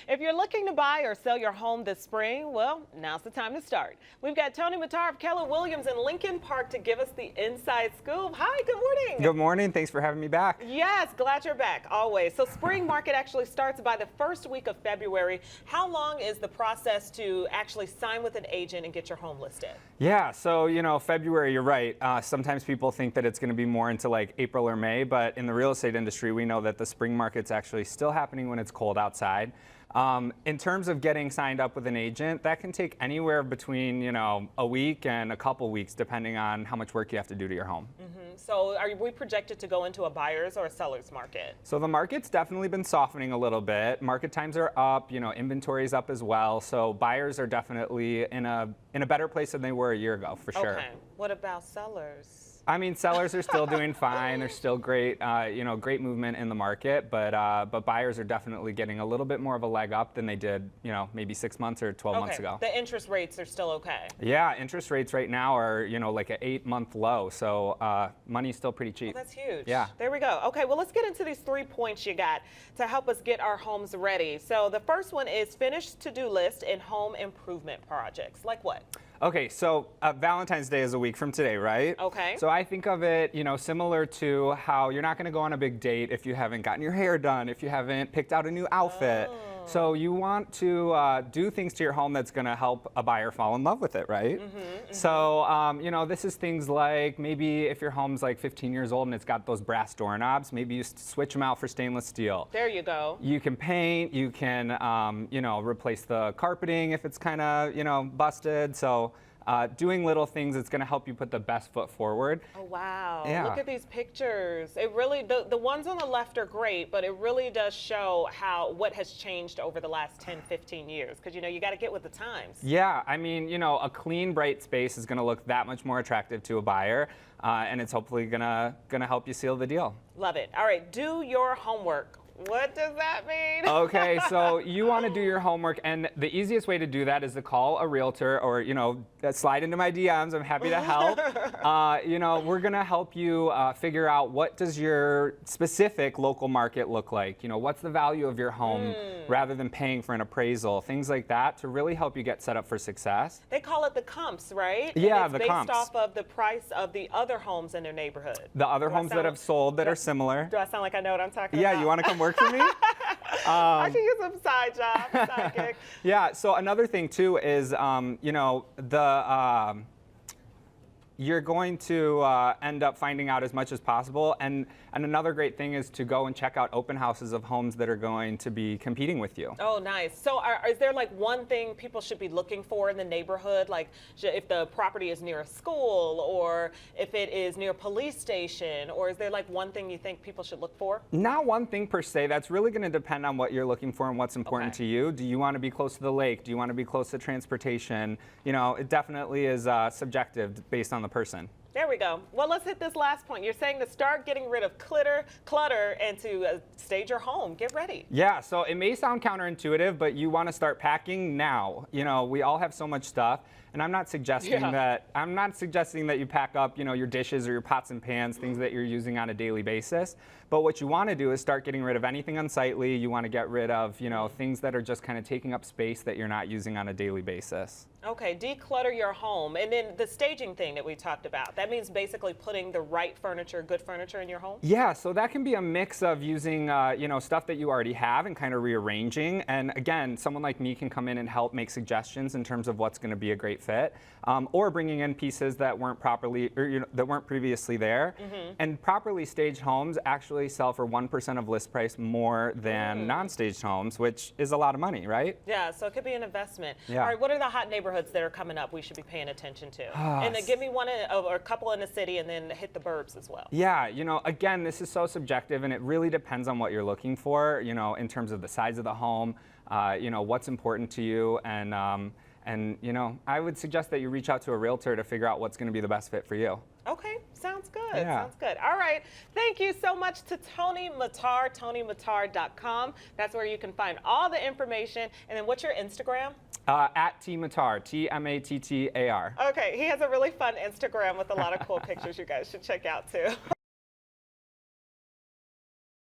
If you're looking to buy or sell your home this spring, well, now's the time to start. We've got Tony Mattar of Keller Williams in Lincoln Park to give us the inside scoop. Hi, good morning. Good morning. Thanks for having me back. Yes, glad you're back, always. So spring market actually starts by the first week of February. How long is the process to actually sign with an agent and get your home listed? Yeah, so, February, you're right. Sometimes people think that it's going to be more into like April or May, but in the real estate industry, we know that the spring market's actually still happening when it's cold outside. In terms of getting signed up with an agent, that can take anywhere between, a week and a couple weeks, depending on how much work you have to do to your home. So are we projected to go into a buyer's or a seller's market? So the market's definitely been softening a little bit. Market times are up, inventory's up as well. So buyers are definitely in a better place than they were a year ago, for sure. Okay. What about sellers? I mean, sellers are still doing fine. There's still great, great movement in the market, but buyers are definitely getting a little bit more of a leg up than they did, maybe 6 months or 12 months ago. The interest rates are still okay. Yeah, interest rates right now are, like an 8-month low, so money's still pretty cheap. Oh, that's huge. Yeah. There we go. Okay, well, let's get into these 3 points you got to help us get our homes ready. So the first one is finish to-do list in home improvement projects. Like what? Okay, so Valentine's Day is a week from today, right? Okay. So I think of it, similar to how you're not going to go on a big date if you haven't gotten your hair done, if you haven't picked out a new outfit. Oh. So you want to do things to your home that's going to help a buyer fall in love with it, right? So, this is things like maybe if your home's like 15 years old and it's got those brass doorknobs, maybe you switch them out for stainless steel. There you go. You can paint, you can, replace the carpeting if it's kind of, busted. So doing little things that's going to help you put the best foot forward. Oh, wow. Yeah. Look at these pictures. It really, the ones on the left are great, but it really does show what has changed over the last 10, 15 years. Because, you got to get with the times. Yeah, I mean, a clean, bright space is going to look that much more attractive to a buyer, and it's hopefully gonna help you seal the deal. Love it. All right, do your homework. What does that mean? Okay, so you want to do your homework, and the easiest way to do that is to call a realtor or, slide into my DMs. I'm happy to help. We're going to help you figure out what does your specific local market look like. What's the value of your home rather than paying for an appraisal, things like that to really help you get set up for success. They call it the comps, right? Yeah, and it's the comps. based off of the price of the other homes in their neighborhood. The other homes that have sold that are similar. Do I sound like I know what I'm talking about? Yeah, you want to come work for me? I can use some side job, side gig. Yeah, so another thing too is, you're going to end up finding out as much as possible. And another great thing is to go and check out open houses of homes that are going to be competing with you. Oh, nice. So is there like one thing people should be looking for in the neighborhood? Like if the property is near a school or if it is near a police station, or is there like one thing you think people should look for? Not one thing per se. That's really going to depend on what you're looking for and what's important to you. Do you want to be close to the lake? Do you want to be close to transportation? It definitely is subjective based on the person. There we go. Well, let's hit this last point. You're saying to start getting rid of clutter and to stage your home. Get ready. Yeah, so it may sound counterintuitive, but you want to start packing now. We all have so much stuff, and I'm not suggesting that you pack up, your dishes or your pots and pans, things that you're using on a daily basis. But what you want to do is start getting rid of anything unsightly. You want to get rid of, things that are just kind of taking up space that you're not using on a daily basis. Okay, declutter your home. And then the staging thing that we talked about, that means basically putting the right furniture, good furniture in your home? Yeah, so that can be a mix of using, stuff that you already have and kind of rearranging. And again, someone like me can come in and help make suggestions in terms of what's going to be a great fit, or bringing in pieces that weren't properly, or that weren't previously there. And properly staged homes actually sell for 1% of list price more than non-staged homes, which is a lot of money, right? Yeah, so it could be an investment. Yeah. All right, what are the hot neighborhoods that are coming up we should be paying attention to? And then give me one or a couple in the city and then hit the burbs as well. Yeah, again, this is so subjective and it really depends on what you're looking for, in terms of the size of the home, what's important to you, and I would suggest that you reach out to a realtor to figure out what's going to be the best fit for you. Okay, sounds good. Yeah. Sounds good. All right. Thank you so much to Tony Mattar, TonyMattar.com. That's where you can find all the information. And then what's your Instagram? At Mattar, Tmattar. Okay, he has a really fun Instagram with a lot of cool pictures you guys should check out too.